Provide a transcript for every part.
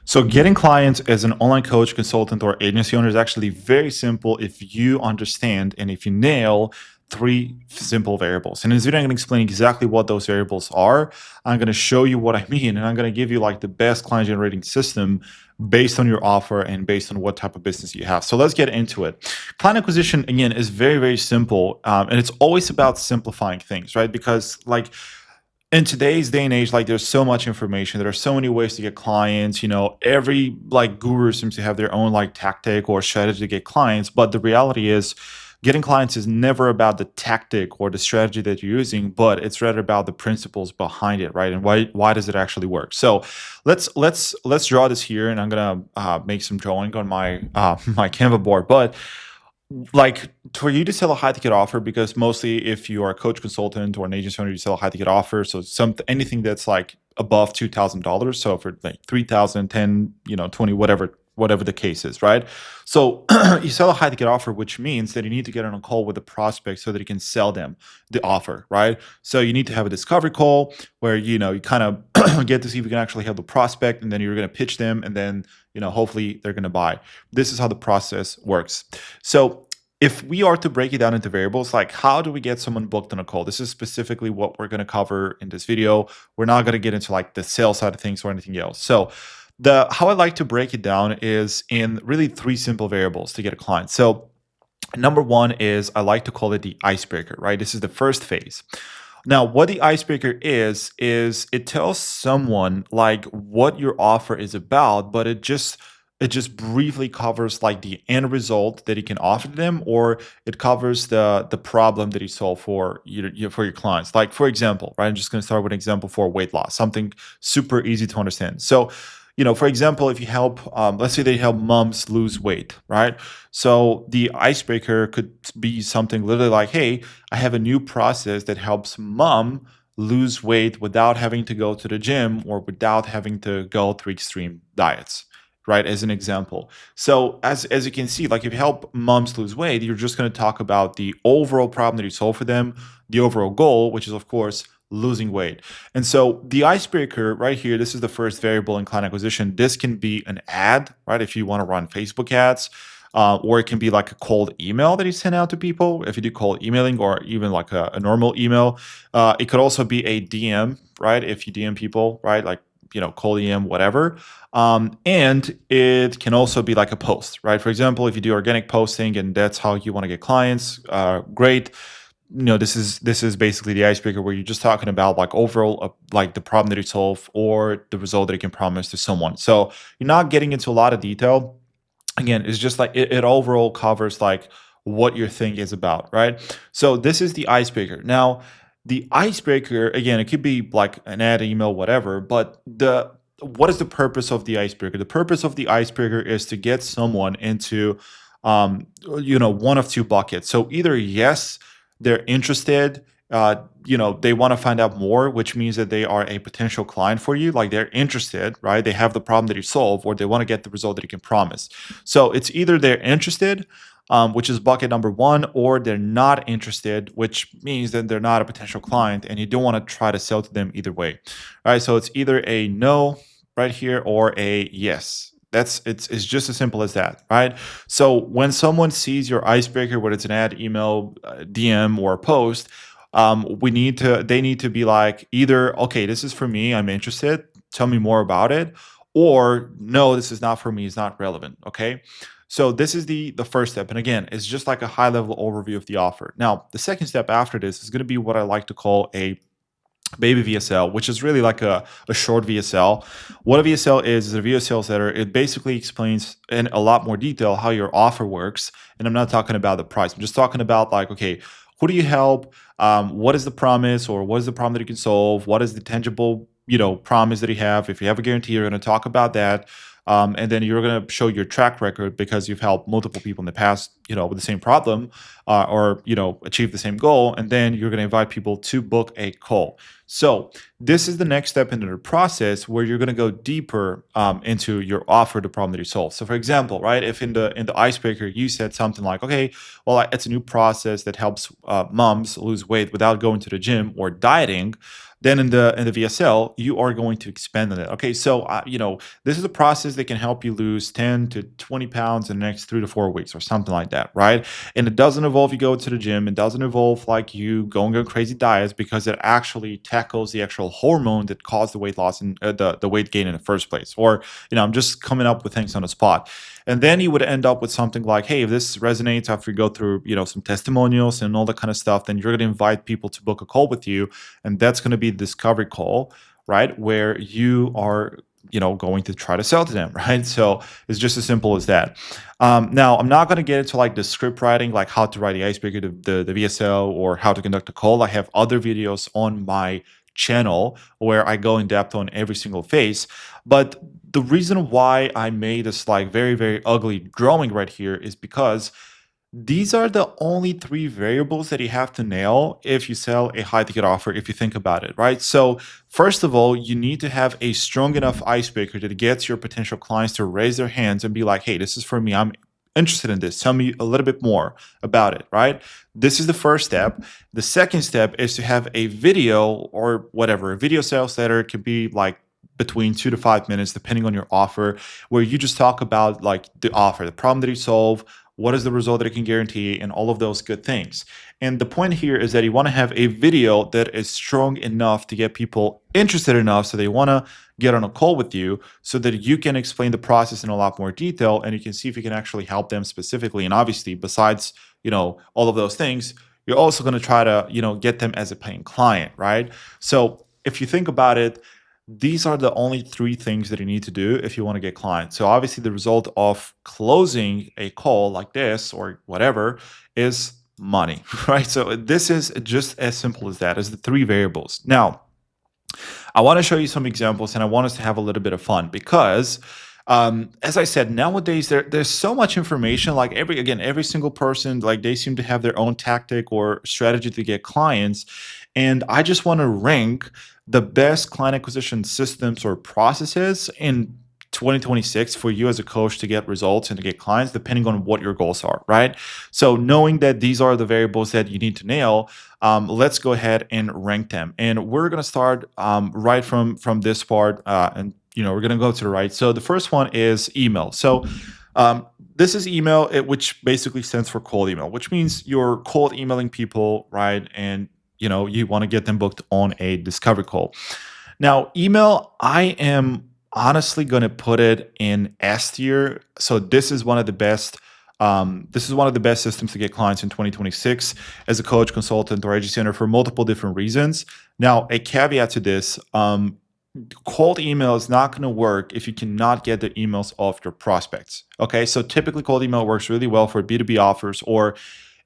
So getting clients as an online coach, consultant, or agency owner is actually very simple if you understand and if you nail three simple variables. And in this video, I'm going to explain exactly what those variables are. I'm going to show you what I mean, and I'm going to give you like the best client generating system based on your offer and based on what type of business you have. So let's get into it. Client acquisition, again, is very, very simple. And it's always about simplifying things, right? Because like in today's day and age, like there's so much information, there are so many ways to get clients. Every like guru seems to have their own like tactic or strategy to get clients, but the reality is getting clients is never about the tactic or the strategy that you're using, but it's rather about the principles behind it, right? And why does it actually work? So let's draw this here, and I'm gonna make some drawing on my my Canva board. But like for you to sell a high ticket offer, because mostly if you are a coach, consultant, or an agency owner, you sell a high ticket offer. So anything that's like above $2,000. So for like 3,000, 10, 20, whatever the case is, right? So you sell a high ticket offer, which means that you need to get on a call with the prospect so that you can sell them the offer, right? So you need to have a discovery call where you kind of get to see if you can actually help the prospect, and then you're going to pitch them, and then hopefully they're going to buy. This is how the process works. So if we are to break it down into variables, like how do we get someone booked on a call? This is specifically what we're going to cover in this video. We're not going to get into like the sales side of things or anything else. So how I like to break it down is in really three simple variables to get a client. So number one is I like to call it the icebreaker, right? This is the first phase. Now, what the icebreaker is it tells someone like what your offer is about, but it just briefly covers like the end result that you can offer to them, or it covers the problem that you solve for for your clients. Like for example, right? I'm just going to start with an example for weight loss, something super easy to understand. So, for example, if you help, let's say they help moms lose weight, right? So the icebreaker could be something literally like, hey, I have a new process that helps mom lose weight without having to go to the gym or without having to go through extreme diets, right? As an example. So as you can see, like if you help moms lose weight, you're just going to talk about the overall problem that you solve for them, the overall goal, which is of course losing weight. And so the icebreaker right here, this is the first variable in client acquisition. This can be an ad, right? If you want to run Facebook ads, or it can be like a cold email that you send out to people. If you do cold emailing, or even like a normal email, it could also be a DM, right? If you DM people, right? Like, cold DM, whatever. And it can also be like a post, right? For example, if you do organic posting and that's how you want to get clients, great. This is basically the icebreaker where you're just talking about like overall like the problem that you solve or the result that you can promise to someone. So you're not getting into a lot of detail. Again, it's just like it overall covers like what your thing is about, right? So this is the icebreaker. Now, the icebreaker, again, it could be like an ad, email, whatever, but what is the purpose of the icebreaker? The purpose of the icebreaker is to get someone into one of two buckets. So either yes, they're interested, they want to find out more, which means that they are a potential client for you. Like they're interested, right? They have the problem that you solve, or they want to get the result that you can promise. So it's either they're interested, which is bucket number one, or they're not interested, which means that they're not a potential client and you don't want to try to sell to them either way. All right. So it's either a no right here or a yes. It's just as simple as that, right? So when someone sees your icebreaker, whether it's an ad, email, DM, or a post, they need to be like either, okay, this is for me, I'm interested, tell me more about it, or no, this is not for me, it's not relevant. Okay. So this is the first step. And again, it's just like a high level overview of the offer. Now, the second step after this is going to be what I like to call a Baby VSL, which is really like a short VSL. What a VSL is a video sales letter. It basically explains in a lot more detail how your offer works. And I'm not talking about the price. I'm just talking about like, okay, who do you help? What is the promise, or what is the problem that you can solve? What is the tangible, promise that you have? If you have a guarantee, you're going to talk about that. And then you're going to show your track record because you've helped multiple people in the past, with the same problem, or achieve the same goal. And then you're going to invite people to book a call. So this is the next step in the process where you're going to go deeper into your offer, the problem that you solve. So for example, right, if in the icebreaker you said something like, okay, well, it's a new process that helps moms lose weight without going to the gym or dieting. then in the VSL, you are going to expand on it. Okay, so this is a process that can help you lose 10 to 20 pounds in the next 3 to 4 weeks or something like that, right? And it doesn't involve you go to the gym. It doesn't involve like you going on crazy diets, because it actually tackles the actual hormone that caused the weight loss and the weight gain in the first place. Or I'm just coming up with things on the spot. And then you would end up with something like, hey, if this resonates after you go through some testimonials and all that kind of stuff, then you're going to invite people to book a call with you, and that's going to be the discovery call, right? Where you are, going to try to sell to them, right? So it's just as simple as that. Now, I'm not going to get into like the script writing, like how to write the icebreaker, the VSL, or how to conduct a call. I have other videos on my channel where I go in depth on every single phase. But the reason why I made this like very, very ugly drawing right here is because these are the only three variables that you have to nail if you sell a high ticket offer, if you think about it, right? So, first of all, you need to have a strong enough icebreaker that gets your potential clients to raise their hands and be like, hey, this is for me. I'm interested in this. Tell me a little bit more about it, right? This is the first step. The second step is to have a video or whatever, a video sales letter. It could be like between 2 to 5 minutes, depending on your offer, where you just talk about like the offer, the problem that you solve, what is the result that it can guarantee, and all of those good things. And the point here is that you want to have a video that is strong enough to get people interested enough so they want to get on a call with you, so that you can explain the process in a lot more detail, and you can see if you can actually help them specifically. And obviously, besides, all of those things, you're also going to try to, get them as a paying client, right? So if you think about it, these are the only three things that you need to do if you want to get clients. So obviously the result of closing a call like this or whatever is money, right? So this is just as simple as that, as the three variables. Now, I want to show you some examples, and I want us to have a little bit of fun because, as I said, nowadays there's so much information. Like every single person, like they seem to have their own tactic or strategy to get clients, and I just want to rank the best client acquisition systems or processes in 2026 for you as a coach to get results and to get clients, depending on what your goals are, right? So knowing that these are the variables that you need to nail, let's go ahead and rank them. And we're going to start right from this part, and we're going to go to the right. So the first one is email. So this is email, which basically stands for cold email, which means you're cold emailing people, right? And you want to get them booked on a discovery call. Now, email, I am honestly going to put it in S tier. So this is one of the best. This is one of the best systems to get clients in 2026 as a coach, consultant, or agency owner for multiple different reasons. Now, a caveat to this: cold email is not going to work if you cannot get the emails of your prospects. Okay, so typically cold email works really well for B2B offers or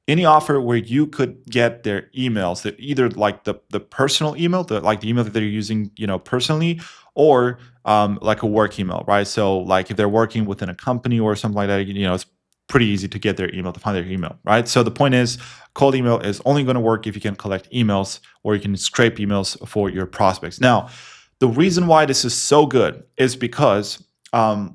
any offer where you could get their emails, that either like the personal email, like the email that they're using, personally, or like a work email, right? So like if they're working within a company or something like that, it's pretty easy to get their email, to find their email, right? So the point is, cold email is only going to work if you can collect emails or you can scrape emails for your prospects. Now, the reason why this is so good is because number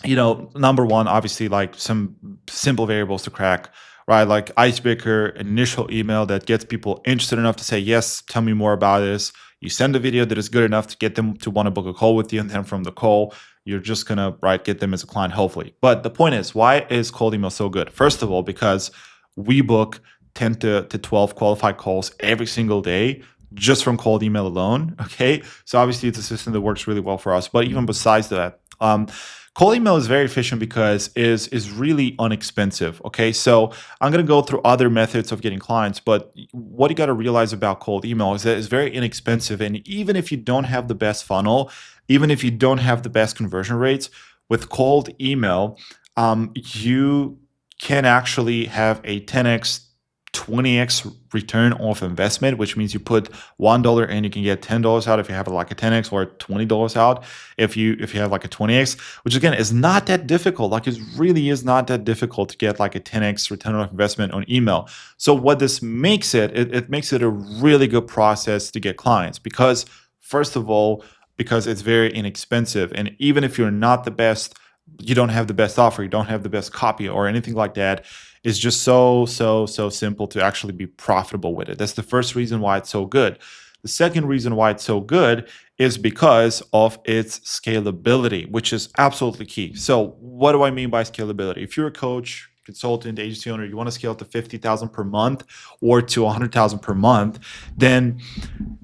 one, obviously, like some simple variables to crack, right? Like icebreaker, initial email that gets people interested enough to say, yes, tell me more about this. You send a video that is good enough to get them to want to book a call with you. And then from the call, you're just going to, get them as a client, hopefully. But the point is, why is cold email so good? First of all, because we book 10 to 12 qualified calls every single day just from cold email alone. Okay. So obviously it's a system that works really well for us. But even besides that, cold email is very efficient because is really inexpensive. Okay, so I'm gonna go through other methods of getting clients, but what you got to realize about cold email is that it's very inexpensive, and even if you don't have the best funnel, even if you don't have the best conversion rates with cold email, you can actually have a 10x 20x return of investment, which means you put $1 in, you can get $10 out if you have like a 10x, or $20 out if you have like a 20x, which again is not that difficult. Like it really is not that difficult to get like a 10x return on investment on email. So what this makes it makes it a really good process to get clients, because first of all, because it's very inexpensive, and even if you're not the best, you don't have the best offer, you don't have the best copy or anything like that, it's just so simple to actually be profitable with it. That's the first reason why it's so good. The second reason why it's so good is because of its scalability, which is absolutely key. So, what do I mean by scalability? If you're a coach, consultant, agency owner, you want to scale to 50,000 per month or to 100,000 per month, then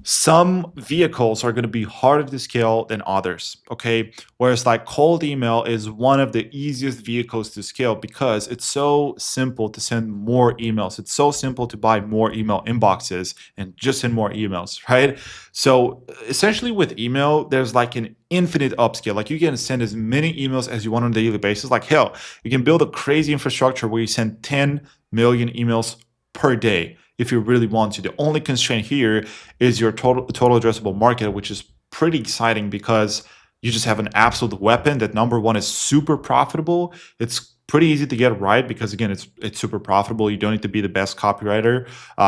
some vehicles are going to be harder to scale than others. Okay. Whereas like cold email is one of the easiest vehicles to scale because it's so simple to send more emails. It's so simple to buy more email inboxes and just send more emails, right? So essentially with email, there's like an infinite upscale. Like you can send as many emails as you want on a daily basis. Like hell, you can build a crazy infrastructure where you send 10 million emails per day if you really want to. The only constraint here is your total addressable market, which is pretty exciting because you just have an absolute weapon that number one is super profitable. It's pretty easy to get right because again, it's super profitable. You don't need to be the best copywriter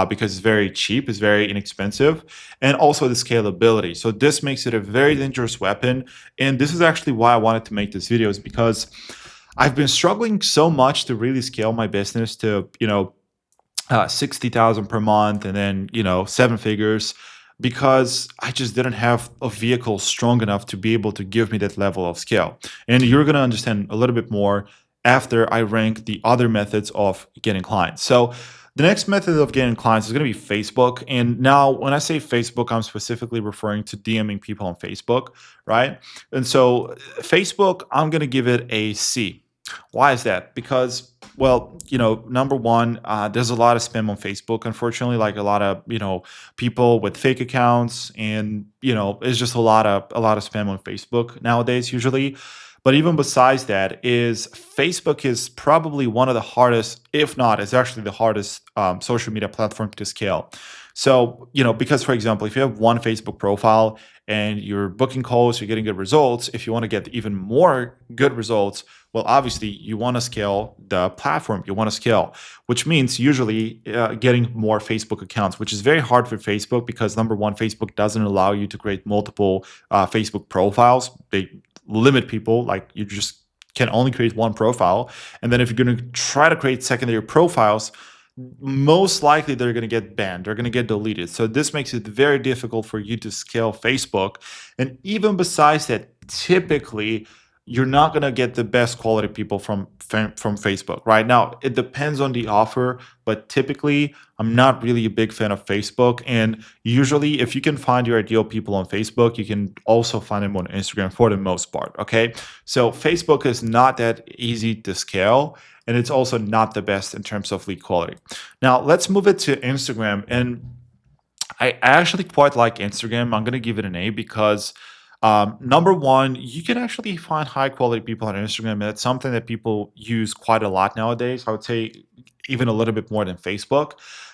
because it's very cheap, it's very inexpensive, and also the scalability. So this makes it a very dangerous weapon. And this is actually why I wanted to make this video, is because I've been struggling so much to really scale my business to 60,000 per month and then, seven figures, because I just didn't have a vehicle strong enough to be able to give me that level of scale. And you're going to understand a little bit more after I rank the other methods of getting clients. So the next method of getting clients is going to be Facebook. And now when I say Facebook, I'm specifically referring to DMing people on Facebook, right? And so Facebook, I'm going to give it a C. Why is that? Because, well, number one, there's a lot of spam on Facebook, unfortunately, like a lot of, people with fake accounts, and, it's just a lot of spam on Facebook nowadays, usually. But even besides that, is Facebook is probably one of the hardest, if not, it's actually the hardest social media platform to scale. So, because for example, if you have one Facebook profile and you're booking calls, you're getting good results, if you want to get even more good results, well, obviously, you want to scale the platform. You want to scale, which means usually getting more Facebook accounts, which is very hard for Facebook because number one, Facebook doesn't allow you to create multiple Facebook profiles. They limit people, like you just can only create one profile. And then if you're going to try to create secondary profiles, most likely they're going to get banned, they're going to get deleted. So this makes it very difficult for you to scale Facebook. And even besides that, typically you're not going to get the best quality people from Facebook. Right now, it depends on the offer, but typically I'm not really a big fan of Facebook. And usually if you can find your ideal people on Facebook, you can also find them on Instagram for the most part. Okay. So Facebook is not that easy to scale, and it's also not the best in terms of lead quality. Now let's move it to Instagram. And I actually quite like Instagram. I'm going to give it an A because number one, you can actually find high quality people on Instagram. And it's something that people use quite a lot nowadays. I would say even a little bit more than Facebook.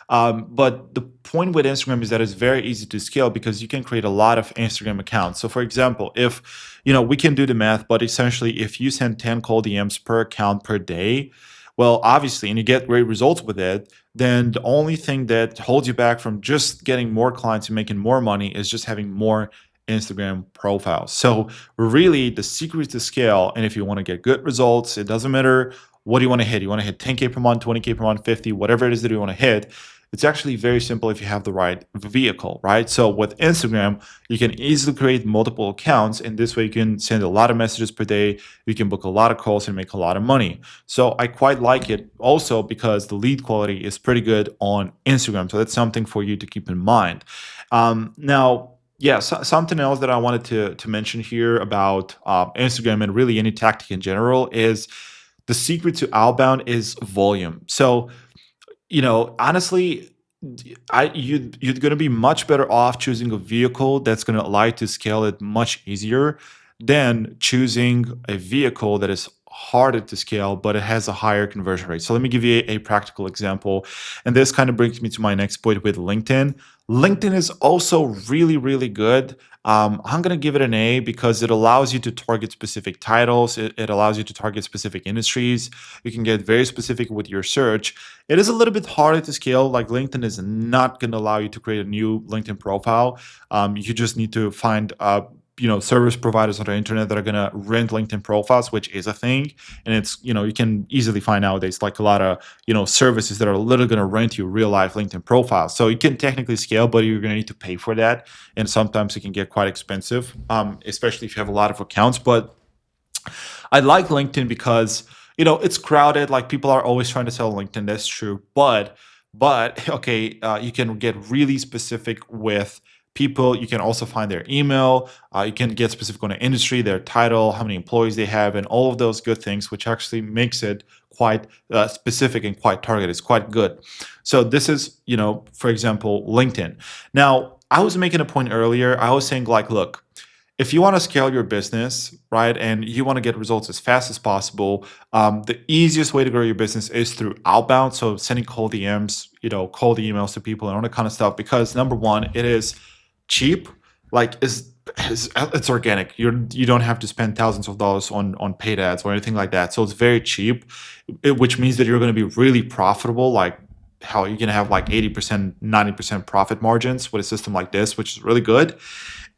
But the point with Instagram is that it's very easy to scale because you can create a lot of Instagram accounts. So, for example, if we can do the math, but essentially, if you send 10 cold DMs per account per day, well, obviously, and you get great results with it, then the only thing that holds you back from just getting more clients and making more money is just having more Instagram profiles. So really the secret to scale, and if you want to get good results, it doesn't matter what do you want to hit. You want to hit 10K per month, 20K per month, 50, whatever it is that you want to hit. It's actually very simple if you have the right vehicle, right? So with Instagram, you can easily create multiple accounts, and this way you can send a lot of messages per day. You can book a lot of calls and make a lot of money. So I quite like it also because the lead quality is pretty good on Instagram. So that's something for you to keep in mind. Now, yeah, something else that I wanted to mention here about Instagram and really any tactic in general is the secret to outbound is volume. So honestly, you're going to be much better off choosing a vehicle that's going to allow you to scale it much easier than choosing a vehicle that is harder to scale, but it has a higher conversion rate. So let me give you a practical example. And this kind of brings me to my next point with LinkedIn. LinkedIn is also really, really good. I'm going to give it an A because it allows you to target specific titles. It allows you to target specific industries. You can get very specific with your search. It is a little bit harder to scale. Like LinkedIn is not going to allow you to create a new LinkedIn profile. You just need to find service providers on the internet that are going to rent LinkedIn profiles, which is a thing. And it's, you can easily find nowadays like a lot of, services that are literally going to rent you real life LinkedIn profiles. So you can technically scale, but you're going to need to pay for that. And sometimes it can get quite expensive, especially if you have a lot of accounts. But I like LinkedIn because it's crowded. Like people are always trying to sell LinkedIn. That's true, but okay, you can get really specific with people. You can also find their email. You can get specific on the industry, their title, how many employees they have, and all of those good things, which actually makes it quite specific and quite targeted. It's quite good. So this is, for example, LinkedIn. Now, I was making a point earlier. I was saying like, look, if you want to scale your business, right, and you want to get results as fast as possible, the easiest way to grow your business is through outbound. So sending cold DMs, cold emails to people and all that kind of stuff. Because number one, it is cheap, like it's organic. You don't have to spend thousands of dollars on paid ads or anything like that. So it's very cheap, which means that you're going to be really profitable. Like how you're going to have like 80%, 90% profit margins with a system like this, which is really good.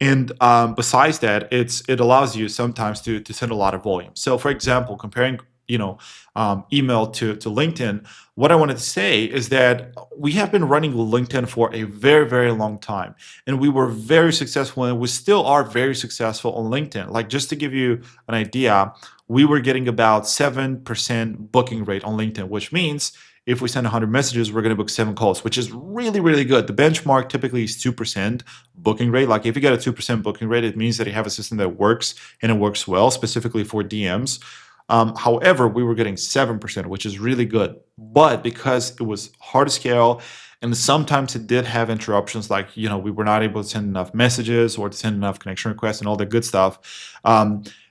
And besides that, it allows you sometimes to send a lot of volume. So, for example, comparing email to LinkedIn, what I wanted to say is that we have been running LinkedIn for a very, very long time, and we were very successful, and we still are very successful on LinkedIn. Like just to give you an idea, we were getting about 7% booking rate on LinkedIn, which means if we send 100 messages, we're going to book 7 calls, which is really, really good. The benchmark typically is 2% booking rate. Like if you get a 2% booking rate, it means that you have a system that works and it works well, specifically for DMs. However, we were getting 7%, which is really good. But because it was hard to scale, and sometimes it did have interruptions, like we were not able to send enough messages or to send enough connection requests and all that good stuff.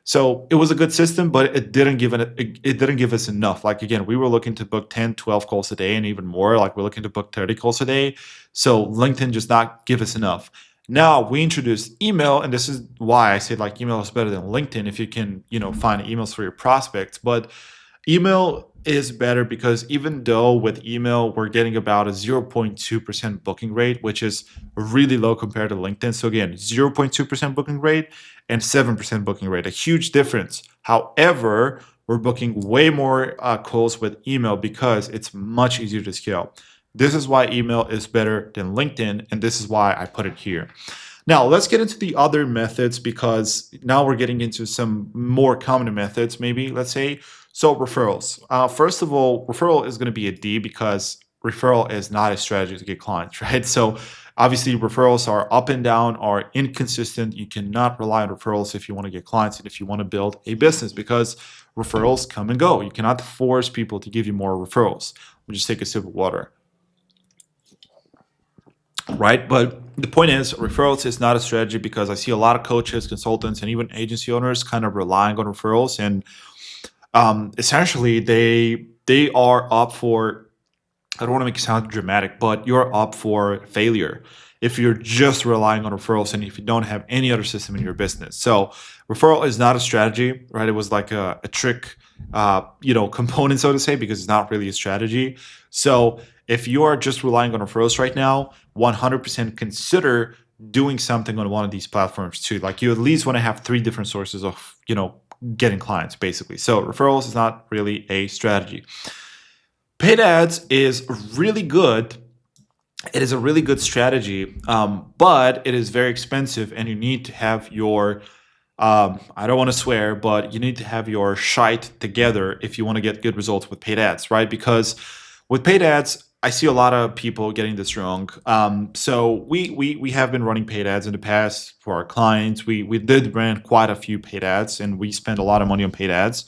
So it was a good system, but it didn't give us enough. Like again, we were looking to book 10, 12 calls a day and even more. Like we're looking to book 30 calls a day. So LinkedIn just not give us enough. Now we introduced email, and this is why I say like email is better than LinkedIn if you can, find emails for your prospects. But email is better because even though with email we're getting about a 0.2% booking rate, which is really low compared to LinkedIn. So again, 0.2% booking rate and 7% booking rate, a huge difference. However, we're booking way more calls with email because it's much easier to scale. This is why email is better than LinkedIn, and this is why I put it here. Now, let's get into the other methods because now we're getting into some more common methods, maybe, let's say. So, referrals. First of all, referral is going to be a D because referral is not a strategy to get clients, right? So, obviously, referrals are up and down, are inconsistent. You cannot rely on referrals if you want to get clients and if you want to build a business because referrals come and go. You cannot force people to give you more referrals. We'll just take a sip of water. Right. But the point is, referrals is not a strategy because I see a lot of coaches, consultants, and even agency owners kind of relying on referrals. And essentially, they are up for, I don't want to make it sound dramatic, but you're up for failure if you're just relying on referrals and if you don't have any other system in your business. So referral is not a strategy, right? It was like a trick, component, so to say, because it's not really a strategy. So if you are just relying on referrals right now, 100% consider doing something on one of these platforms too. Like you at least want to have 3 different sources of, getting clients basically. So referrals is not really a strategy. Paid ads is really good. It is a really good strategy, but it is very expensive, and you need to have your I don't want to swear, but you need to have your shite together if you want to get good results with paid ads, right? Because with paid ads, I see a lot of people getting this wrong. So we have been running paid ads in the past for our clients. We did run quite a few paid ads, and we spent a lot of money on paid ads.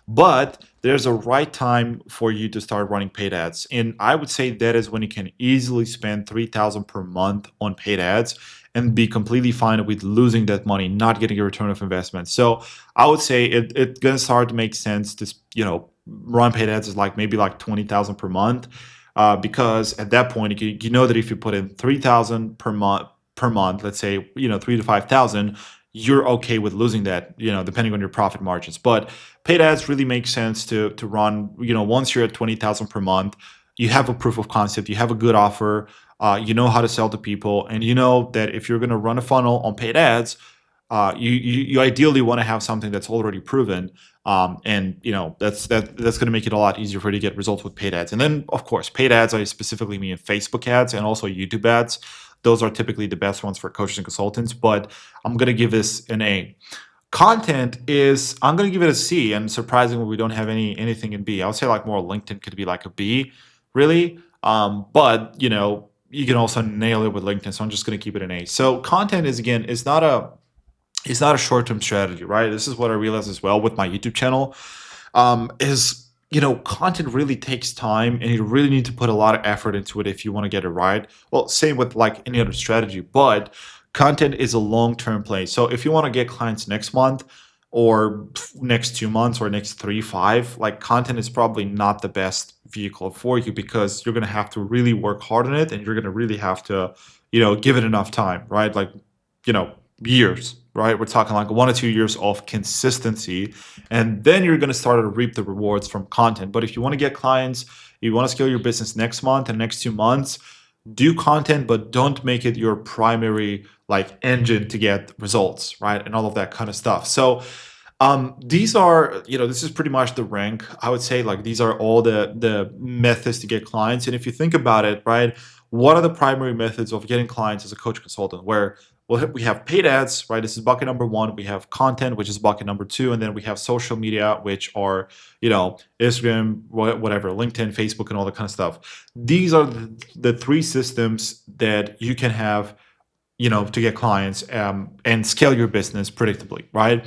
But there's a right time for you to start running paid ads. And I would say that is when you can easily spend 3,000 per month on paid ads and be completely fine with losing that money, not getting a return of investment. So I would say it's gonna start to make sense to run paid ads is like maybe like 20,000 per month, because at that point you know that if you put in 3,000 per month, let's say 3 to 5,000, you're okay with losing that, depending on your profit margins. But paid ads really make sense to run. Once you're at 20,000 per month, you have a proof of concept, you have a good offer, you know how to sell to people, and you know that if you're going to run a funnel on paid ads, you ideally want to have something that's already proven, and that's going to make it a lot easier for you to get results with paid ads. And then, of course, paid ads, I specifically mean Facebook ads and also YouTube ads. Those are typically the best ones for coaches and consultants, but I'm going to give this an A. Content is, I'm going to give it a C, and surprisingly, we don't have anything in B. I would say like more LinkedIn could be like a B, really. But you can also nail it with LinkedIn, so I'm just going to keep it an A. So content is, again, is not a short-term strategy, right? This is what I realized as well with my YouTube channel. Is content really takes time, and you really need to put a lot of effort into it if you want to get it right. Well, same with like any other strategy, but content is a long-term play. So if you want to get clients next month or next 2 months or next 3, 5, like content is probably not the best vehicle for you, because you're going to have to really work hard on it, and you're going to really have to, give it enough time, right? Like, you know, years, right? We're talking like 1 or 2 years of consistency, and then you're going to start to reap the rewards from content. But if you want to get clients, you want to scale your business next month and next 2 months, do content, but don't make it your primary like engine to get results, right? And all of that kind of stuff. So these are, this is pretty much the rank. I would say like these are all the methods to get clients. And if you think about it, right, what are the primary methods of getting clients as a coach consultant? Where we have paid ads, right? This is bucket number one. We have content, which is bucket number two, and then we have social media, which are Instagram, whatever, LinkedIn, Facebook, and all that kind of stuff. These are the three systems that you can have to get clients and scale your business predictably, right?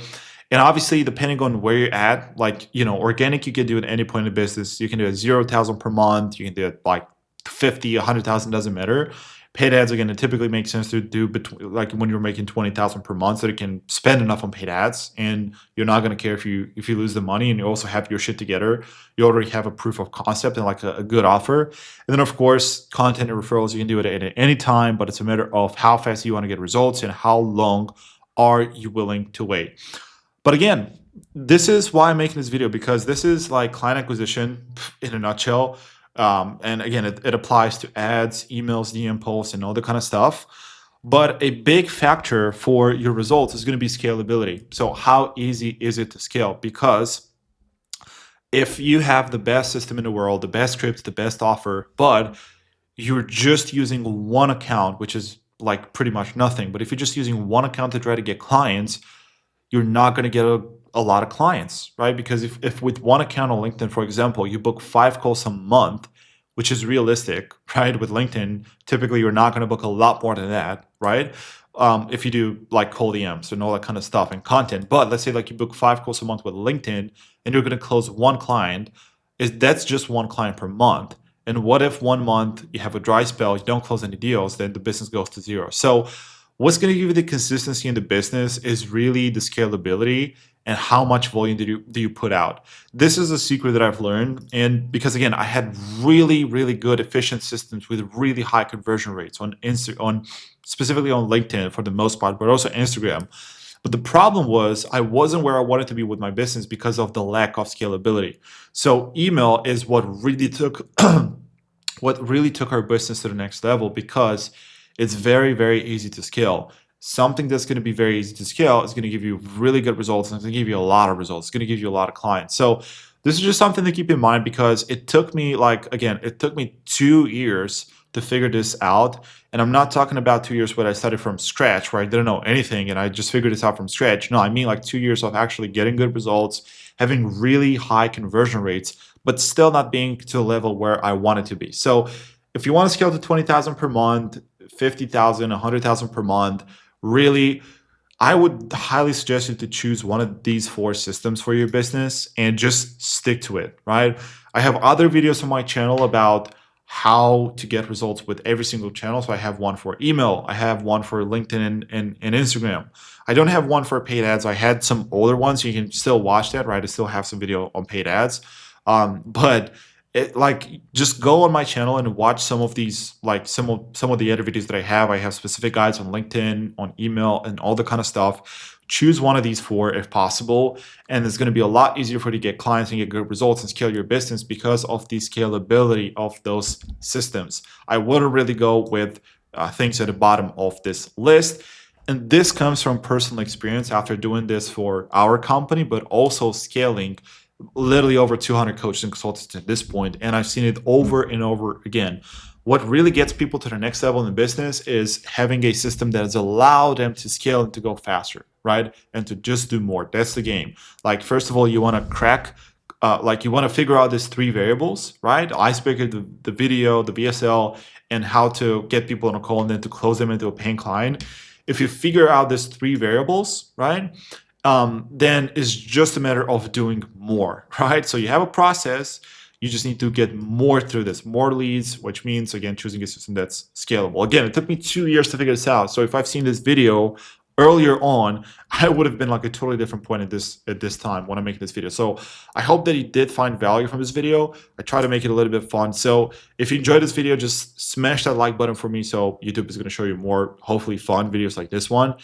And obviously, depending on where you're at, like, organic, you can do at any point in the business. You can do it 0,000 per month. You can do it like 50, 100,000, doesn't matter. Paid ads, again, it typically makes sense to do between, like, when you're making 20,000 per month, so you can spend enough on paid ads, and you're not going to care if you lose the money, and you also have your shit together. You already have a proof of concept and like a good offer. And then, of course, content and referrals, you can do it at any time, but it's a matter of how fast you want to get results and how long are you willing to wait. But again, this is why I'm making this video, because this is like client acquisition in a nutshell. And again, it applies to ads, emails, DM posts, and all that kind of stuff. But a big factor for your results is going to be scalability. So how easy is it to scale? Because if you have the best system in the world, the best scripts, the best offer, but you're just using one account, which is like pretty much nothing. But if you're just using one account to try to get clients, you're not going to get a lot of clients, right? Because if with one account on LinkedIn, for example, you book 5 calls a month, which is realistic, right? With LinkedIn, typically you're not going to book a lot more than that, right? If you do like cold DMs and all that kind of stuff and content. But let's say like you book 5 calls a month with LinkedIn, and you're going to close one client, that's just one client per month. And what if 1 month you have a dry spell, you don't close any deals, then the business goes to zero. So what's going to give you the consistency in the business is really the scalability and how much volume do you put out. This is a secret that I've learned, and because again, I had really, really good efficient systems with really high conversion rates on specifically on LinkedIn for the most part, but also Instagram. But the problem was I wasn't where I wanted to be with my business because of the lack of scalability. So email is what really took our business to the next level, because it's very, very easy to scale. Something that's going to be very easy to scale is going to give you really good results, and it's going to give you a lot of results. It's going to give you a lot of clients. So this is just something to keep in mind, because it took me 2 years to figure this out. And I'm not talking about 2 years where I started from scratch, where I didn't know anything and I just figured this out from scratch. No, I mean like 2 years of actually getting good results, having really high conversion rates, but still not being to a level where I wanted to be. So if you want to scale to 20,000 per month, 50,000, 100,000 per month, really, I would highly suggest you to choose one of these 4 systems for your business and just stick to it, right? I have other videos on my channel about how to get results with every single channel. So I have one for email, I have one for LinkedIn and Instagram. I don't have one for paid ads. I had some older ones. You can still watch that, right? I still have some video on paid ads. But just go on my channel and watch some of these, like some of the other videos that I have. I have specific guides on LinkedIn, on email, and all the kind of stuff. Choose one of these 4 if possible, and it's going to be a lot easier for you to get clients and get good results and scale your business because of the scalability of those systems. I wouldn't really go with things at the bottom of this list. And this comes from personal experience after doing this for our company, but also scaling literally over 200 coaches and consultants at this point. And I've seen it over and over again. What really gets people to the next level in the business is having a system that has allowed them to scale and to go faster, right? And to just do more. That's the game. Like, first of all, you want to crack, like, you want to figure out these three variables, right? The icebreaker, the video, the VSL, and how to get people on a call and then to close them into a paying client. If you figure out these three variables, right, then it's just a matter of doing more, right? So you have a process. You just need to get more through this, more leads, which means, again, choosing a system that's scalable. Again, it took me 2 years to figure this out. So if I've seen this video earlier on, I would have been like a totally different point at this time when I'm making this video. So I hope that you did find value from this video. I try to make it a little bit fun. So if you enjoyed this video, just smash that like button for me so YouTube is going to show you more, hopefully fun videos like this one.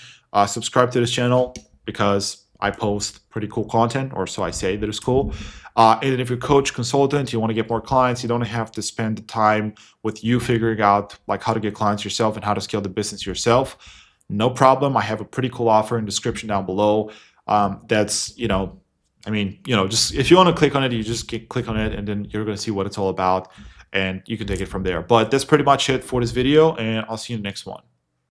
Subscribe to this channel because I post pretty cool content, or so I say that it's cool. And if you're a coach, consultant, you want to get more clients, you don't have to spend the time with you figuring out like how to get clients yourself and how to scale the business yourself. No problem. I have a pretty cool offer in the description down below. That's, just if you want to click on it, you just click on it and then you're going to see what it's all about and you can take it from there. But that's pretty much it for this video and I'll see you in the next one.